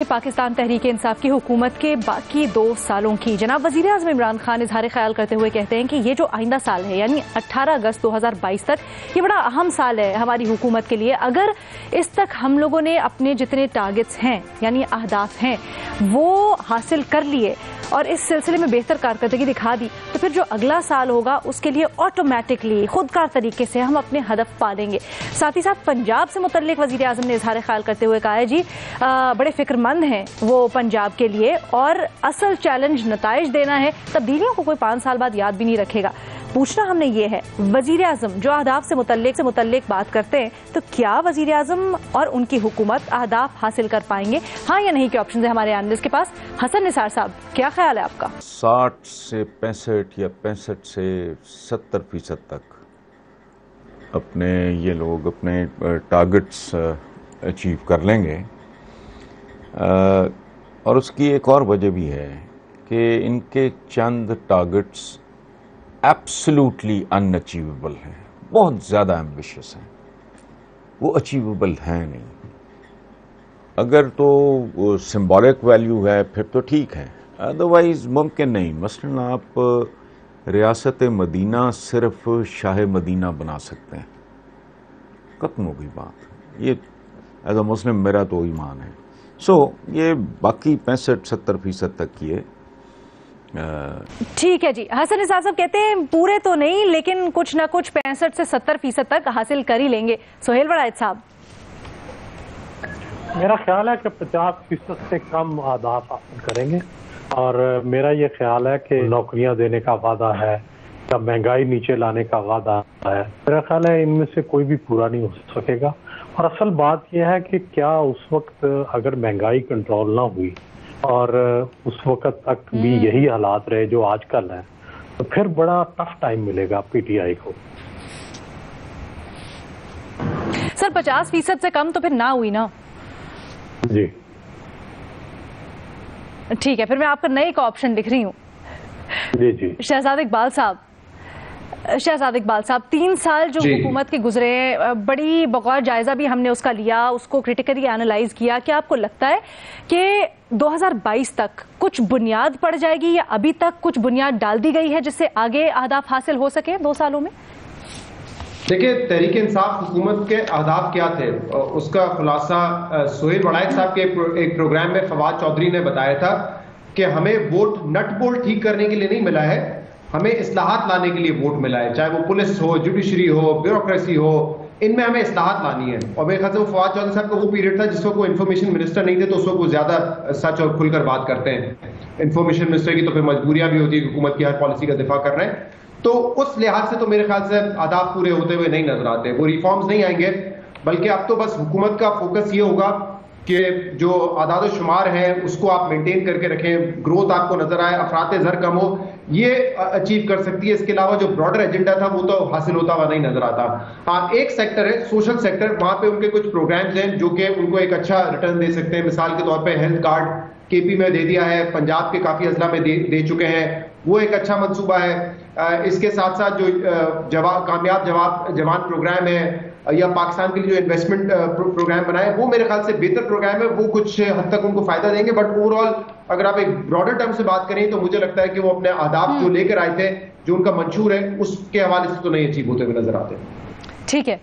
पाकिस्तान तहरीक इंसाफ की हुकूमत के बाकी 2 सालों की जनाब वज़ीर आज़म इमरान खान इज़हार ख्याल करते हुए कहते हैं कि ये जो आइंदा साल है यानी 18 अगस्त 2022 तक ये बड़ा अहम साल है हमारी हुकूमत के लिए। अगर इस तक हम लोगों ने अपने जितने टारगेट्स हैं यानी अहदाफ हैं वो हासिल कर लिए और इस सिलसिले में बेहतर कारकर्दगी दिखा दी तो फिर जो अगला साल होगा उसके लिए ऑटोमेटिकली खुदकार तरीके से हम अपने हदफ पा लेंगे। साथ ही साथ पंजाब से मुतल्लिक वज़ीर आज़म ने इज़हार ख्याल करते हुए कहा है जी बड़े फिक्रमंद हैं वो पंजाब के लिए और असल चैलेंज नताइज देना है। तब्दीलियों को कोई 5 साल बाद याद भी नहीं रखेगा। पूछना हमने ये है वज़ीर आज़म जो अहदाफ से मुतल्लिक बात करते हैं तो क्या वज़ीर आज़म और उनकी हुकूमत अहदाफ हासिल कर पाएंगे, हाँ या नहीं के ऑप्शन है हमारे एनालिस्ट के पास। हसन निसार साहब क्या ख्याल है आपका? 60 से 65 या 65 से 70% तक अपने ये लोग अपने टारगेट्स अचीव कर लेंगे। और उसकी एक और वजह भी है कि इनके चंद टारगेट्स एब्सोल्युटली अनअचीवेबल हैं, बहुत ज़्यादा एम्बिशियस हैं, वो अचीवेबल हैं नहीं। अगर तो वो सिंबॉलिक वैल्यू है फिर तो ठीक है, अदरवाइज़ मुमकिन नहीं। मसलन आप रियासत मदीना सिर्फ शाह मदीना बना सकते हैं, खत्म हो गई बात। ये एज अ मुस्लिम मेरा तो ईमान है। ये बाकी 65-70% तक किए। ठीक है जी। हसन निसार साहब कहते हैं पूरे तो नहीं लेकिन कुछ ना कुछ 65 से 70% तक हासिल कर ही लेंगे। सोहेल वड़ाइद साहब मेरा ख्याल है कि 50% से कम अहदाफ हासिल करेंगे और मेरा ये ख्याल है कि नौकरियां देने का वादा है या महंगाई नीचे लाने का वादा है। मेरा ख्याल है इनमें से कोई भी पूरा नहीं हो सकेगा। और असल बात यह है कि क्या उस वक्त अगर महंगाई कंट्रोल ना हुई और उस वक्त तक भी यही हालात रहे जो आजकल है तो फिर बड़ा टफ टाइम मिलेगा पीटीआई को। सर 50% से कम तो फिर ना हुई ना जी। ठीक है, फिर मैं आपका नए का ऑप्शन लिख रही हूँ। जी जी। शहजाद इकबाल साहब 3 साल जो हुकूमत के गुजरे बड़ी बगौर जायजा भी हमने उसका लिया, उसको क्रिटिकली एनालाइज किया। क्या आपको लगता है कि 2022 तक कुछ बुनियाद पड़ जाएगी या अभी तक कुछ बुनियाद डाल दी गई है जिससे आगे अहदाफ हासिल हो सके 2 सालों में? देखिए, तहरीक इंसाफ हुकूमत के अहदाफ क्या थे उसका खुलासा सोहेल वड़ाइद साहब के एक प्रोग्राम में फवाद चौधरी ने बताया था कि हमें वोट नट बोल्ट ठीक करने के लिए नहीं मिला है, हमें इस्लाहात लाने के लिए वोट मिला है। चाहे वो पुलिस हो, जुडिशरी हो, ब्यूरोक्रेसी हो, इनमें हमें इस्लाहात लानी है। और मेरे ख्याल से वो फवाद चौधरी साहब का वो पीरियड था जिसको कोई इन्फॉर्मेशन मिनिस्टर नहीं थे तो उसको वो ज्यादा सच और खुलकर बात करते हैं। इन्फॉर्मेशन मिनिस्टर की तो फिर मजबूरियां भी होती है, हुकूमत की हर पॉलिसी का दिफा कर रहे हैं। तो उस लिहाज से तो मेरे ख्याल से अहदाफ पूरे होते हुए नहीं नजर आते। वो रिफॉर्म्स नहीं आएंगे, बल्कि अब तो बस हुकूमत का फोकस ये होगा कि जो आदाद शुमार है उसको आप मेंटेन करके रखें, ग्रोथ आपको नजर आए, अफरात ज़र कम हो, ये अचीव कर सकती है। इसके अलावा जो ब्रॉडर एजेंडा था वो तो हासिल होता हुआ नहीं नजर आता। हाँ, एक सेक्टर है सोशल सेक्टर, वहां पे उनके कुछ प्रोग्राम्स हैं जो कि उनको एक अच्छा रिटर्न दे सकते हैं। मिसाल के तौर पर हेल्थ कार्ड केपी में दे दिया है, पंजाब के काफी अजला में दे चुके हैं, वो एक अच्छा मंसूबा है। इसके साथ साथ जो कामयाब जवान प्रोग्राम है या पाकिस्तान के लिए जो इन्वेस्टमेंट प्रोग्राम बनाए वो मेरे ख्याल से बेहतर प्रोग्राम है, वो कुछ हद तक उनको फायदा देंगे। बट ओवरऑल अगर आप एक ब्रॉडर टर्म से बात करें तो मुझे लगता है कि वो अपने अहदाफ जो लेकर आए थे, जो उनका मंशूर है, उसके हवाले से तो नहीं अचीव होते हुए नजर आते। ठीक है,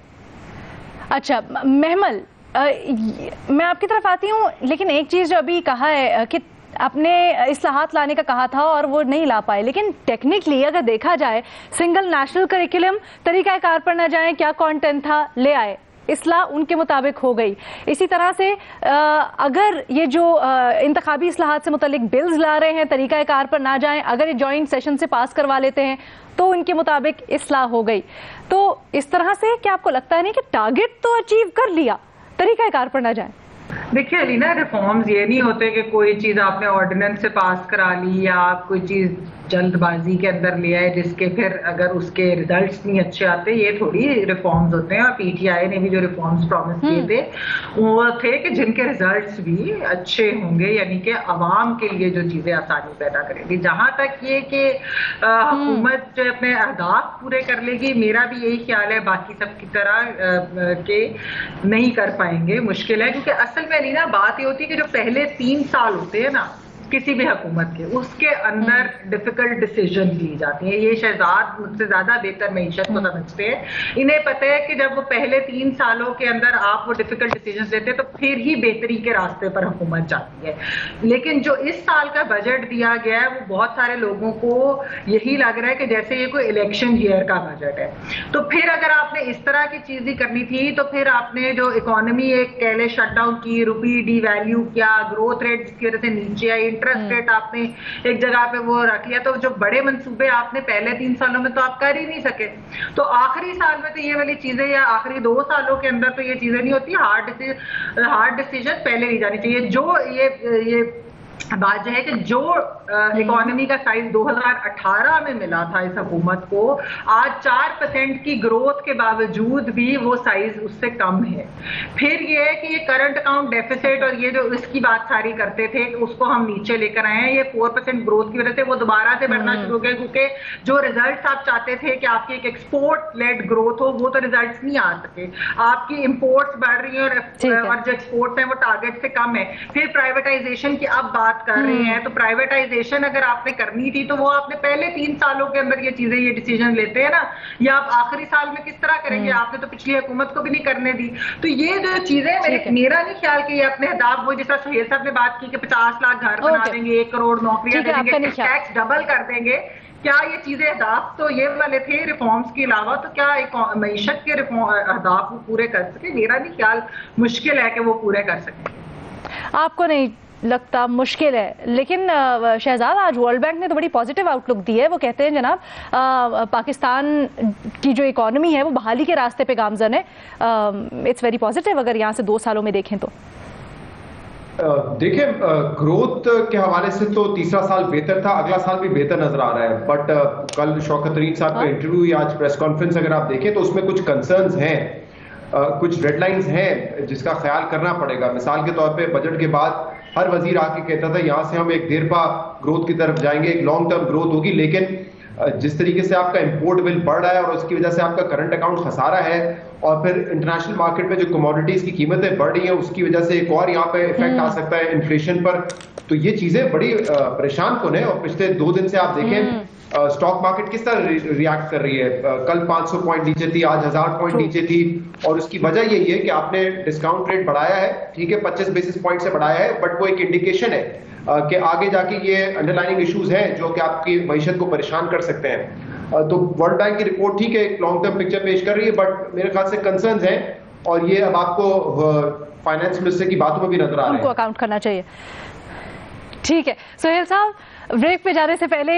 अच्छा महमल मैं आपकी तरफ आती हूँ, लेकिन एक चीज जो अभी कहा है कि अपने इस्लाहात लाने का कहा था और वो नहीं ला पाए, लेकिन टेक्निकली अगर देखा जाए सिंगल नेशनल करिकुलम तरीका कार पर ना जाए, क्या कंटेंट था ले आए, इस्लाह उनके मुताबिक हो गई। इसी तरह से अगर ये जो इंतखाबी इस्लाहात से मुतल्लिक बिल्स ला रहे हैं तरीका कार पर ना जाएं, अगर ये जॉइंट सेशन से पास करवा लेते हैं तो उनके मुताबिक इस्लाह हो गई। तो इस तरह से क्या आपको लगता है नहीं कि टारगेट तो अचीव कर लिया, तरीका कार पर ना जाए? देखिए अलीना, रिफॉर्म्स ये नहीं होते कि कोई चीज आपने ऑर्डिनेंस से पास करा ली या आप कोई चीज जल्दबाजी के अंदर ले आए जिसके फिर अगर उसके रिजल्ट्स नहीं अच्छे आते, ये थोड़ी रिफॉर्म्स होते हैं। और पीटीआई ने भी जो रिफॉर्म्स प्रॉमिस किए थे वो थे कि जिनके रिजल्ट्स भी अच्छे होंगे, यानी कि अवाम के लिए जो चीजें आसानी पैदा करेंगी। जहां तक ये कि हुकूमत जो अपने अहदाफ पूरे कर लेगी, मेरा भी यही ख्याल है, बाकी सब की तरह के नहीं कर पाएंगे, मुश्किल है। क्योंकि असल में अलीना बात ये होती है कि जो पहले 3 साल होते हैं ना किसी भी हुकूमत के, उसके अंदर डिफिकल्ट डिसीजन ली जाती है। ये शहजाद मुझसे ज्यादा बेहतर मईशत को समझते हैं। इन्हें पता है कि जब वो पहले 3 सालों के अंदर आप वो डिफिकल्ट डिसीजन लेते हैं तो फिर ही बेहतरी के रास्ते पर हुकूमत जाती है। लेकिन जो इस साल का बजट दिया गया है वो बहुत सारे लोगों को यही लग रहा है कि जैसे ये कोई इलेक्शन ईयर का बजट है। तो फिर अगर आपने इस तरह की चीज ही करनी थी तो फिर आपने जो इकोनॉमी एक कह ले शट डाउन की, रुपी डी वैल्यू किया, ग्रोथ रेट जिसकी वजह से नीचे आई, इंटरेस्ट रेट आपने एक जगह पे वो रख लिया, तो जो बड़े मंसूबे आपने पहले 3 सालों में तो आप कर ही नहीं सके। तो आखिरी साल में तो ये वाली चीजें, या आखिरी 2 सालों के अंदर तो ये चीजें नहीं होती। हार्ड डिसीजन पहले ली जानी चाहिए। जो ये बात है कि जो इकोनॉमी का साइज 2018 में मिला था इस हुकूमत को, आज 4% की ग्रोथ के बावजूद भी वो साइज उससे कम है। फिर ये है कि ये करंट अकाउंट डेफिसिट और ये जो इसकी बात सारी करते थे उसको हम नीचे लेकर आए हैं। ये 4% ग्रोथ की वजह से वो दोबारा से बढ़ना शुरू हो गया, क्योंकि जो रिजल्ट आप चाहते थे कि आपकी एक एक्सपोर्ट लेड ग्रोथ हो, वो तो रिजल्ट नहीं आ सके। आपकी इंपोर्ट्स बढ़ रही हैं और जो एक्सपोर्ट्स हैं वो टारगेट से कम है। फिर प्राइवेटाइजेशन की अब बात कर रहे हैं, तो प्राइवेटाइजेशन अगर आपने करनी थी तो वो आपने पहले 3 सालों के अंदर ये चीजें, ये डिसीजन लेते हैं ना, या आप आखिरी साल में किस तरह करेंगे? आपने तो पिछली हुकूमत को भी नहीं करने दी। तो ये जो चीजें, मेरा नहीं ख्याल कि ये अपने अहदाफ, वो जैसा सुहेल साहब ने बात की कि 50 लाख घर बना देंगे, 1 करोड़ नौकरियां देंगे, टैक्स डबल कर देंगे, क्या ये चीजें अहदाफ तो ये वाले थे रिफॉर्म्स के अलावा? तो क्या मईशत के अहदाफ वो पूरे कर सके? मेरा नहीं ख्याल, मुश्किल है कि वो पूरे कर सके। आपको नहीं लगता मुश्किल है? लेकिन शहजाद, आज वर्ल्ड बैंक ने तो बड़ी पॉजिटिव आउटलुक दी है। वो कहते हैं जनाब पाकिस्तान की जो इकोनॉमी है वो बहाली के रास्ते पे गामजन है। इट्स वेरी पॉजिटिव अगर यहाँ से 2 सालों में देखें तो। देखिए, ग्रोथ के हवाले से तो तीसरा साल बेहतर था, अगला साल भी बेहतर नजर आ रहा है। बट कल शौकत तरीन साहब का इंटरव्यू या आज प्रेस कॉन्फ्रेंस अगर आप देखें तो उसमें कुछ कंसर्न्स हैं, कुछ डेडलाइंस हैं जिसका ख्याल करना पड़ेगा। मिसाल के तौर पे बजट के बाद हर वजीर आके कहता था यहाँ से हम एक देरपा ग्रोथ की तरफ जाएंगे, एक लॉन्ग टर्म ग्रोथ होगी, लेकिन जिस तरीके से आपका इंपोर्ट बिल बढ़ रहा है और उसकी वजह से आपका करंट अकाउंट खसारा है, और फिर इंटरनेशनल मार्केट में जो कमोडिटीज की कीमतें बढ़ रही हैं उसकी वजह से एक और यहाँ पे इफेक्ट आ सकता है इन्फ्लेशन पर। तो ये चीजें बड़ी परेशान कुन है। और पिछले 2 दिन से आप देखें स्टॉक मार्केट किस तरह रिएक्ट कर रही है। कल 500 पॉइंट नीचे थी, आज 1000 पॉइंट नीचे थी, और उसकी वजह यही है कि आपने डिस्काउंट रेट बढ़ाया है, ठीक है 25 बेसिस पॉइंट से बढ़ाया है, बट वो एक इंडिकेशन है कि आगे जाके ये अंडरलाइनिंग इश्यूज हैं जो कि आपकी मईशत को परेशान कर सकते हैं। तो वर्ल्ड बैंक की रिपोर्ट ठीक है, एक लॉन्ग टर्म पिक्चर पेश कर रही है, बट मेरे ख्याल से कंसर्न्स हैं, और ये अब आपको फाइनेंस मिनिस्टर की बातों में भी नजर आ रहा है, उनको अकाउंट करना चाहिए। ठीक है सुहेल साहब, ब्रेक पे जाने से पहले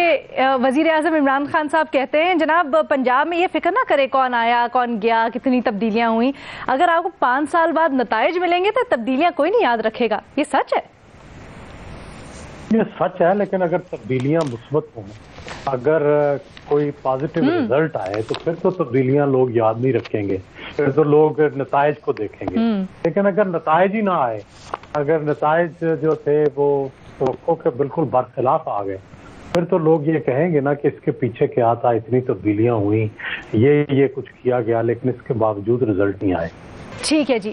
वजीर आजम इमरान खान साहब कहते हैं जनाब पंजाब में ये फिक्र ना करे कौन आया कौन गया, कितनी तब्दीलियां हुई, अगर आपको 5 साल बाद नताइज मिलेंगे तो तब्दीलियां कोई नहीं याद रखेगा। ये सच है? ये सच है, लेकिन अगर तब्दीलियां मुस्बत हों, अगर कोई पॉजिटिव रिजल्ट आए तो फिर तो तब्दीलियां लोग याद नहीं रखेंगे, फिर तो लोग नताइज को देखेंगे। लेकिन अगर नताइज ही ना आए, अगर नताइज जो थे वो तवक्को के बिल्कुल बरखिलाफ आ गए, फिर तो लोग ये कहेंगे ना कि इसके पीछे क्या था, इतनी तब्दीलियां हुई, ये कुछ किया गया, लेकिन इसके बावजूद रिजल्ट नहीं आए। ठीक है जी।